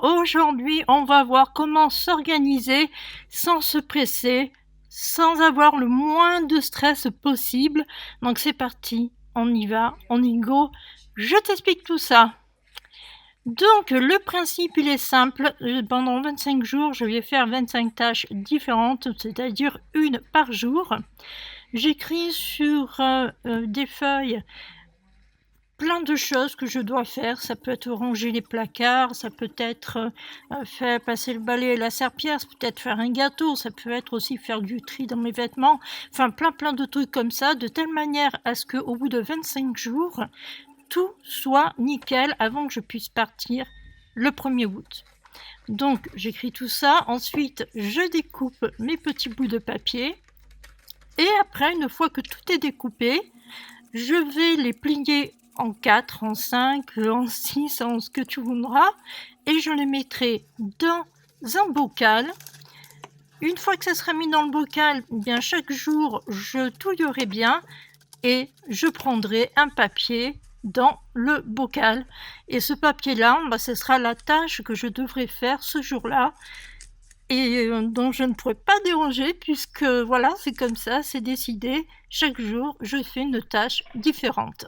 aujourd'hui, on va voir comment s'organiser sans se presser, sans avoir le moins de stress possible. Donc c'est parti, on y va, on y go. Je t'explique tout ça. Donc le principe il est simple, pendant 25 jours je vais faire 25 tâches différentes, c'est-à-dire une par jour. J'écris sur des feuilles plein de choses que je dois faire. Ça peut être ranger les placards, ça peut être faire passer le balai et la serpillière, ça peut être faire un gâteau, ça peut être aussi faire du tri dans mes vêtements, enfin plein de trucs comme ça, de telle manière à ce qu'au bout de 25 jours, tout soit nickel avant que je puisse partir le 1er août. Donc j'écris tout ça, ensuite je découpe mes petits bouts de papier et après, une fois que tout est découpé, je vais les plier en 4, en 5, en 6, en ce que tu voudras, et je les mettrai dans un bocal. Une fois que ça sera mis dans le bocal, eh bien chaque jour je touillerai bien et je prendrai un papier dans le bocal. Et ce papier-là, ce sera la tâche que je devrais faire ce jour-là et dont je ne pourrai pas déranger puisque voilà, c'est comme ça, c'est décidé. Chaque jour, je fais une tâche différente.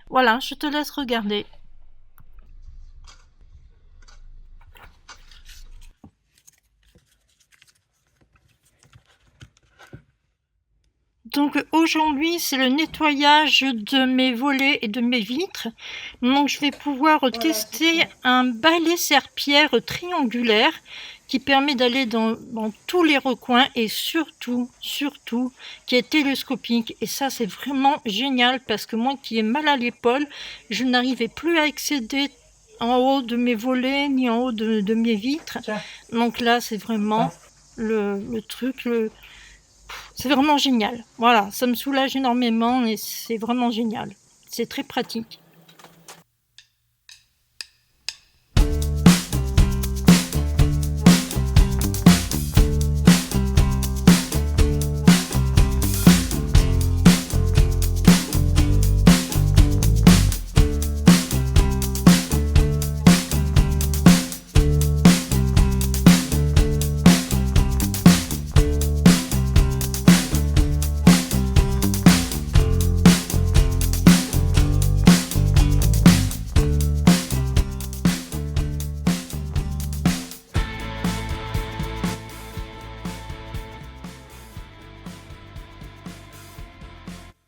Voilà, je te laisse regarder. Donc aujourd'hui, c'est le nettoyage de mes volets et de mes vitres. Donc je vais pouvoir tester un balai serpillière triangulaire qui permet d'aller dans tous les recoins et surtout qui est télescopique. Et ça, c'est vraiment génial parce que moi qui ai mal à l'épaule, je n'arrivais plus à accéder en haut de mes volets ni en haut de mes vitres. Donc là, c'est vraiment le truc... C'est vraiment génial. Voilà, ça me soulage énormément et c'est vraiment génial. C'est très pratique.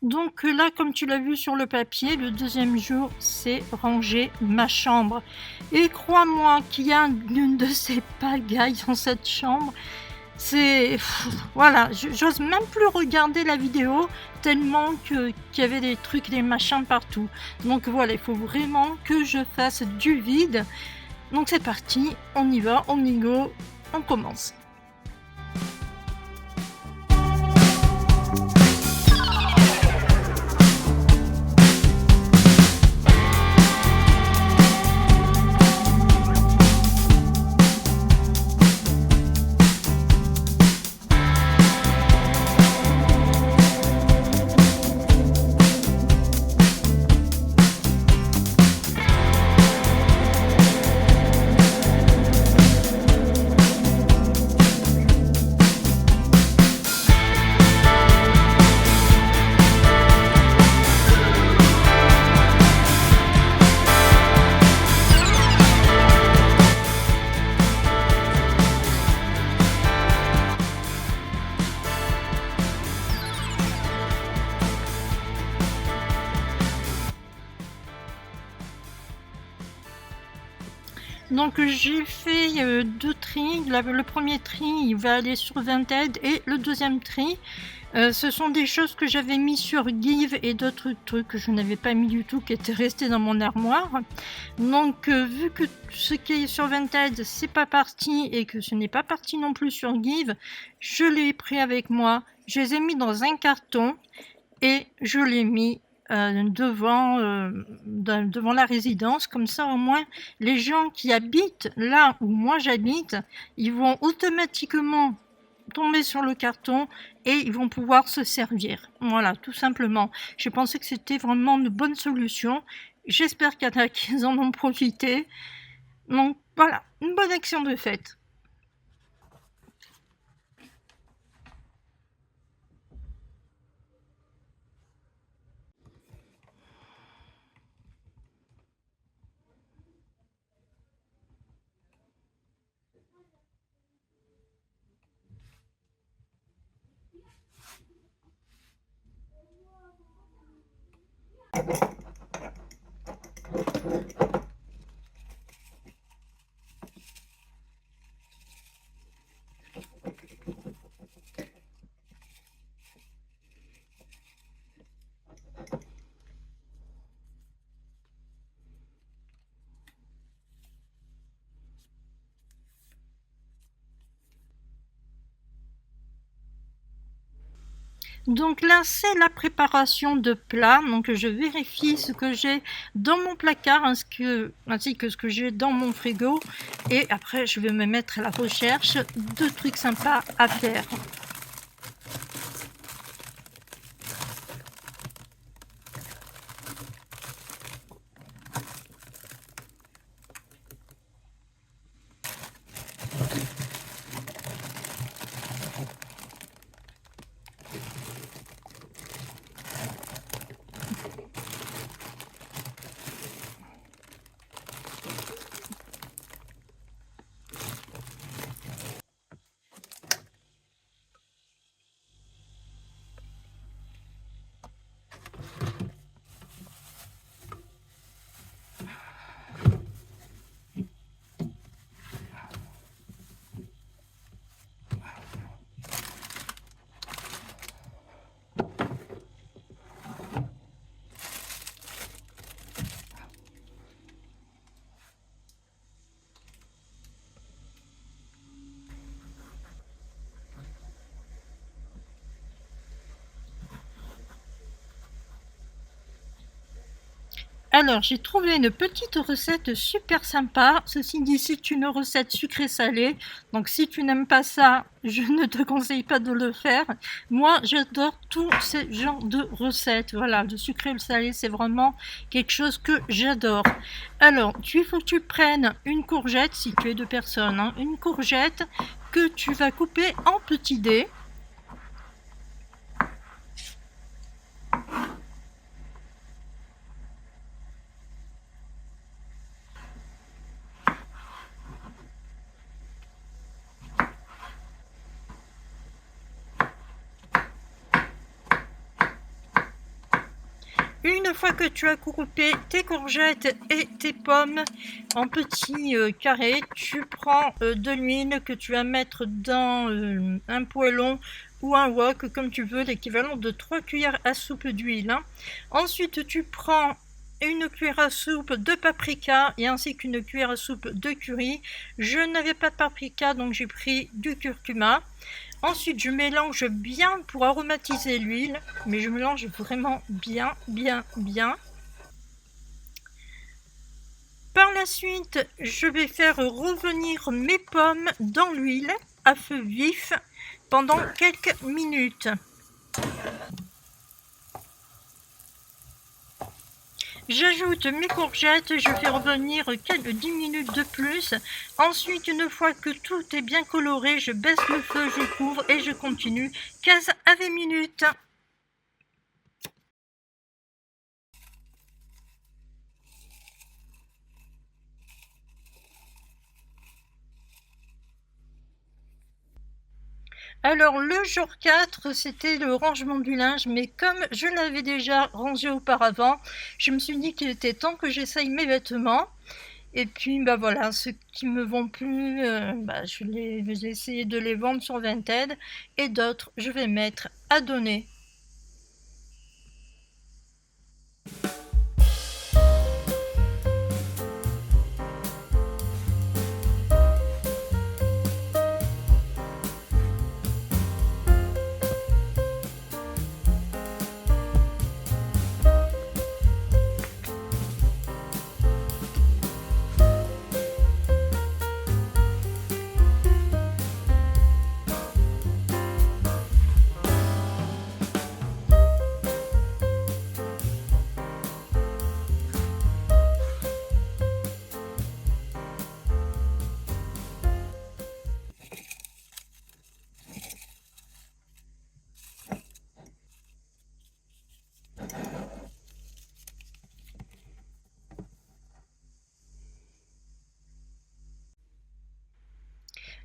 Donc là, comme tu l'as vu sur le papier, le deuxième jour, c'est ranger ma chambre. Et crois-moi qu'il y a une de ces pagailles dans cette chambre. C'est... Voilà, j'ose même plus regarder la vidéo tellement qu'il y avait des trucs, des machins partout. Donc voilà, il faut vraiment que je fasse du vide. Donc c'est parti, on y va, on y go, on commence. Donc j'ai fait 2 tris. Le premier tri il va aller sur Vinted et le deuxième tri ce sont des choses que j'avais mis sur Give et d'autres trucs que je n'avais pas mis du tout qui étaient restés dans mon armoire. Donc vu que ce qui est sur Vinted c'est pas parti et que ce n'est pas parti non plus sur Give, je l'ai pris avec moi, je les ai mis dans un carton et je l'ai mis devant la résidence. Comme ça au moins les gens qui habitent là où moi j'habite, ils vont automatiquement tomber sur le carton et ils vont pouvoir se servir. Voilà, tout simplement. J'ai pensé que c'était vraiment une bonne solution. J'espère qu'il y en a qui en ont profité. Donc voilà, une bonne action de fête. Donc là, c'est la préparation de plat. Donc je vérifie ce que j'ai dans mon placard ainsi que ce que j'ai dans mon frigo. Et après, je vais me mettre à la recherche de trucs sympas à faire. Alors, j'ai trouvé une petite recette super sympa. Ceci dit, c'est une recette sucrée-salée. Donc, si tu n'aimes pas ça, je ne te conseille pas de le faire. Moi, j'adore tous ces genres de recettes. Voilà, le sucré et le salé, c'est vraiment quelque chose que j'adore. Alors, il faut que tu prennes une courgette, si tu es deux personnes, hein, une courgette que tu vas couper en petits dés. Une fois que tu as coupé tes courgettes et tes pommes en petits carrés, tu prends de l'huile que tu vas mettre dans un poêlon ou un wok, comme tu veux, l'équivalent de 3 cuillères à soupe d'huile. Ensuite, tu prends une cuillère à soupe de paprika et ainsi qu'une cuillère à soupe de curry. Je n'avais pas de paprika, donc j'ai pris du curcuma. Ensuite, je mélange bien pour aromatiser l'huile, mais je mélange vraiment bien. Par la suite, je vais faire revenir mes pommes dans l'huile à feu vif pendant quelques minutes. J'ajoute mes courgettes, je fais revenir quelques 10 minutes de plus. Ensuite, une fois que tout est bien coloré, je baisse le feu, je couvre et je continue 15 à 20 minutes. Alors le jour 4, c'était le rangement du linge, mais comme je l'avais déjà rangé auparavant, je me suis dit qu'il était temps que j'essaye mes vêtements. Et puis bah voilà, ceux qui me vont plus, je vais essayer de les vendre sur Vinted, et d'autres je vais mettre à donner.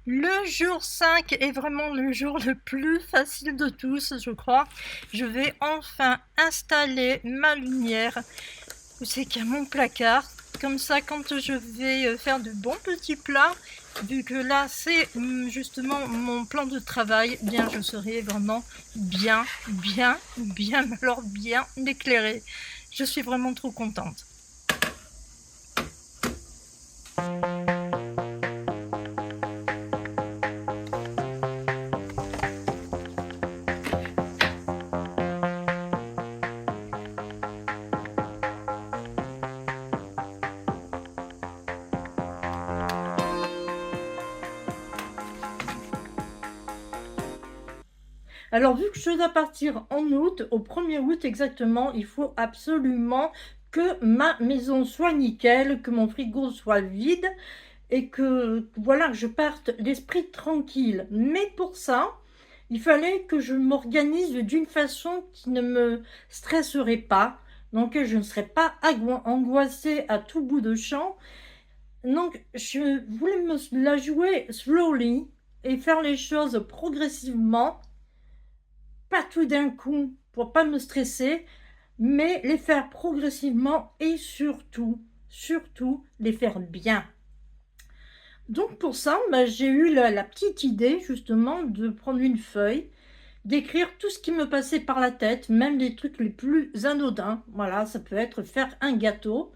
Le jour 5 est vraiment le jour le plus facile de tous, je crois. Je vais enfin installer ma lumière. C'est qu'il y a mon placard. Comme ça, quand je vais faire de bons petits plats, vu que là, c'est justement mon plan de travail, eh bien, je serai vraiment bien éclairée. Je suis vraiment trop contente. Alors, vu que je dois partir en août, au 1er août exactement, il faut absolument que ma maison soit nickel, que mon frigo soit vide et que voilà, je parte l'esprit tranquille. Mais pour ça, il fallait que je m'organise d'une façon qui ne me stresserait pas, donc je ne serais pas angoissée à tout bout de champ. Donc, je voulais me la jouer slowly et faire les choses progressivement, pas tout d'un coup pour pas me stresser, mais les faire progressivement et surtout les faire bien. Donc pour ça, j'ai eu la petite idée justement de prendre une feuille, d'écrire tout ce qui me passait par la tête, même les trucs les plus anodins. Voilà, ça peut être faire un gâteau.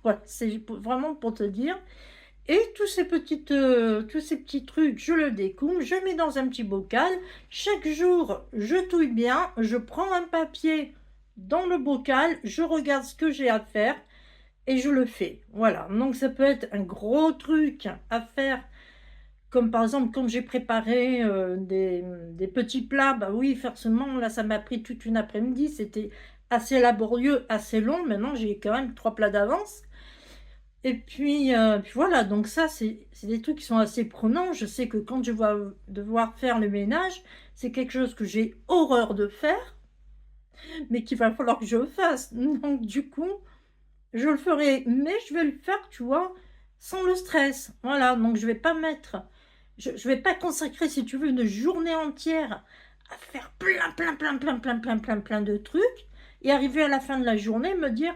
Voilà, c'est vraiment pour te dire. Et tous ces petits trucs, je le découpe, je mets dans un petit bocal. Chaque jour, je touille bien, je prends un papier dans le bocal, je regarde ce que j'ai à faire et je le fais. Voilà, donc ça peut être un gros truc à faire, comme par exemple quand j'ai préparé des petits plats. Bah oui, forcément, là, ça m'a pris toute une après-midi, c'était assez laborieux, assez long. Maintenant, j'ai quand même 3 plats d'avance. Et puis voilà, donc ça, c'est des trucs qui sont assez prenants. Je sais que quand je vais devoir faire le ménage, c'est quelque chose que j'ai horreur de faire, mais qu'il va falloir que je fasse. Donc du coup, je le ferai, mais je vais le faire, tu vois, sans le stress. Voilà, donc je vais pas consacrer, si tu veux, une journée entière à faire plein de trucs, et arriver à la fin de la journée, me dire,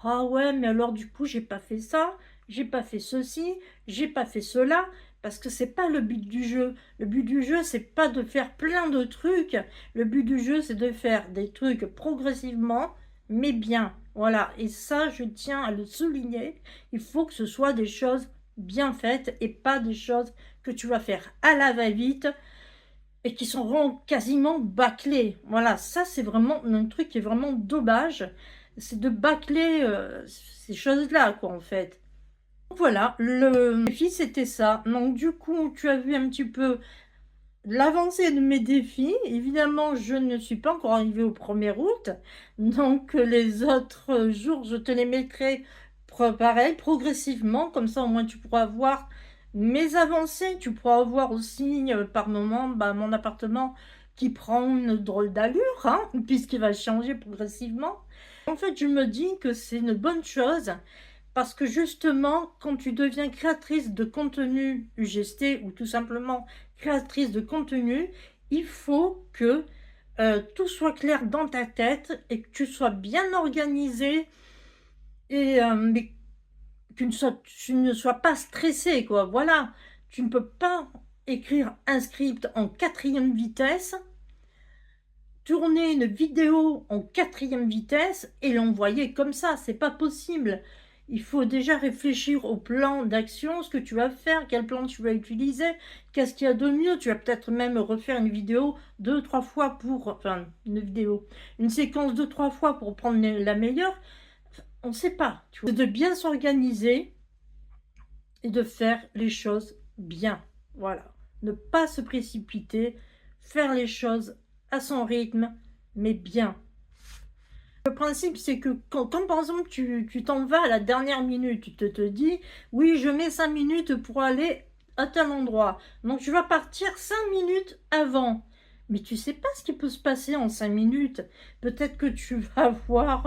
ah ouais, mais alors du coup, j'ai pas fait ça, j'ai pas fait ceci, j'ai pas fait cela, parce que c'est pas le but du jeu. Le but du jeu, c'est pas de faire plein de trucs. Le but du jeu, c'est de faire des trucs progressivement, mais bien. Voilà, et ça, je tiens à le souligner. Il faut que ce soit des choses bien faites et pas des choses que tu vas faire à la va-vite et qui seront quasiment bâclées. Voilà, ça, c'est vraiment un truc qui est vraiment dommage. C'est de bâcler ces choses-là, quoi, en fait. Voilà, le défi, c'était ça. Donc, du coup, tu as vu un petit peu l'avancée de mes défis. Évidemment, je ne suis pas encore arrivée au 1er août. Donc, les autres jours, je te les mettrai pareil, progressivement. Comme ça, au moins, tu pourras voir mes avancées. Tu pourras voir aussi, par moment, mon appartement qui prend une drôle d'allure, hein, puisqu'il va changer progressivement. En fait, je me dis que c'est une bonne chose. Parce que justement, quand tu deviens créatrice de contenu UGC ou tout simplement créatrice de contenu, il faut que tout soit clair dans ta tête et que tu sois bien organisée et mais tu ne sois pas stressée, quoi. Voilà, tu ne peux pas écrire un script en 4e vitesse, tourner une vidéo en 4e vitesse et l'envoyer comme ça, c'est pas possible. Il faut déjà réfléchir au plan d'action, ce que tu vas faire, quel plan tu vas utiliser, qu'est-ce qu'il y a de mieux. Tu vas peut-être même refaire une vidéo 2-3 fois une séquence 2-3 fois pour prendre la meilleure. On ne sait pas. C'est de bien s'organiser et de faire les choses bien. Voilà. Ne pas se précipiter, faire les choses à son rythme, mais bien. Le principe, c'est que quand par exemple, tu t'en vas à la dernière minute, tu te dis, oui, je mets 5 minutes pour aller à tel endroit. Donc, tu vas partir 5 minutes avant. Mais tu sais pas ce qui peut se passer en 5 minutes. Peut-être que tu vas voir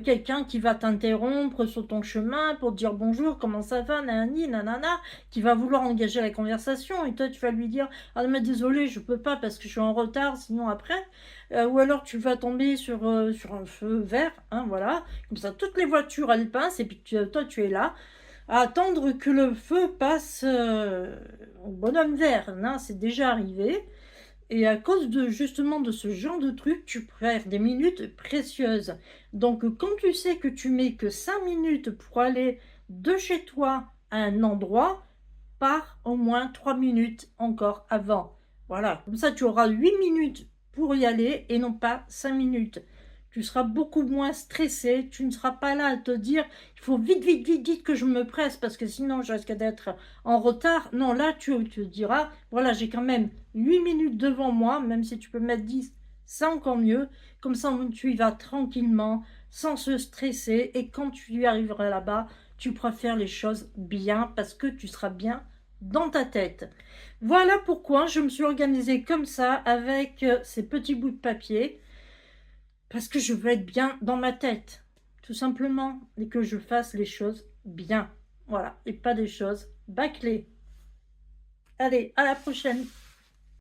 quelqu'un qui va t'interrompre sur ton chemin pour te dire bonjour, comment ça va, nanani, nanana, qui va vouloir engager la conversation, et toi tu vas lui dire ah mais désolé, je peux pas parce que je suis en retard, sinon après. Ou alors tu vas tomber sur un feu vert, hein, voilà, comme ça toutes les voitures elles passent, et puis toi tu es là à attendre que le feu passe au bonhomme vert, hein, c'est déjà arrivé. Et à cause de justement de ce genre de truc, tu perds des minutes précieuses. Donc quand tu sais que tu mets que 5 minutes pour aller de chez toi à un endroit, pars au moins 3 minutes encore avant. Voilà, comme ça tu auras 8 minutes pour y aller et non pas 5 minutes. Tu seras beaucoup moins stressé, tu ne seras pas là à te dire il faut vite, vite, vite, vite que je me presse parce que sinon je risque d'être en retard. Non, là tu te diras voilà, j'ai quand même 8 minutes devant moi, même si tu peux mettre 10, c'est encore mieux. Comme ça tu y vas tranquillement, sans se stresser, et quand tu y arriveras là-bas, tu pourras faire les choses bien parce que tu seras bien dans ta tête. Voilà pourquoi je me suis organisée comme ça avec ces petits bouts de papier parce que je veux être bien dans ma tête, tout simplement, et que je fasse les choses bien. Voilà, et pas des choses bâclées. Allez, à la prochaine.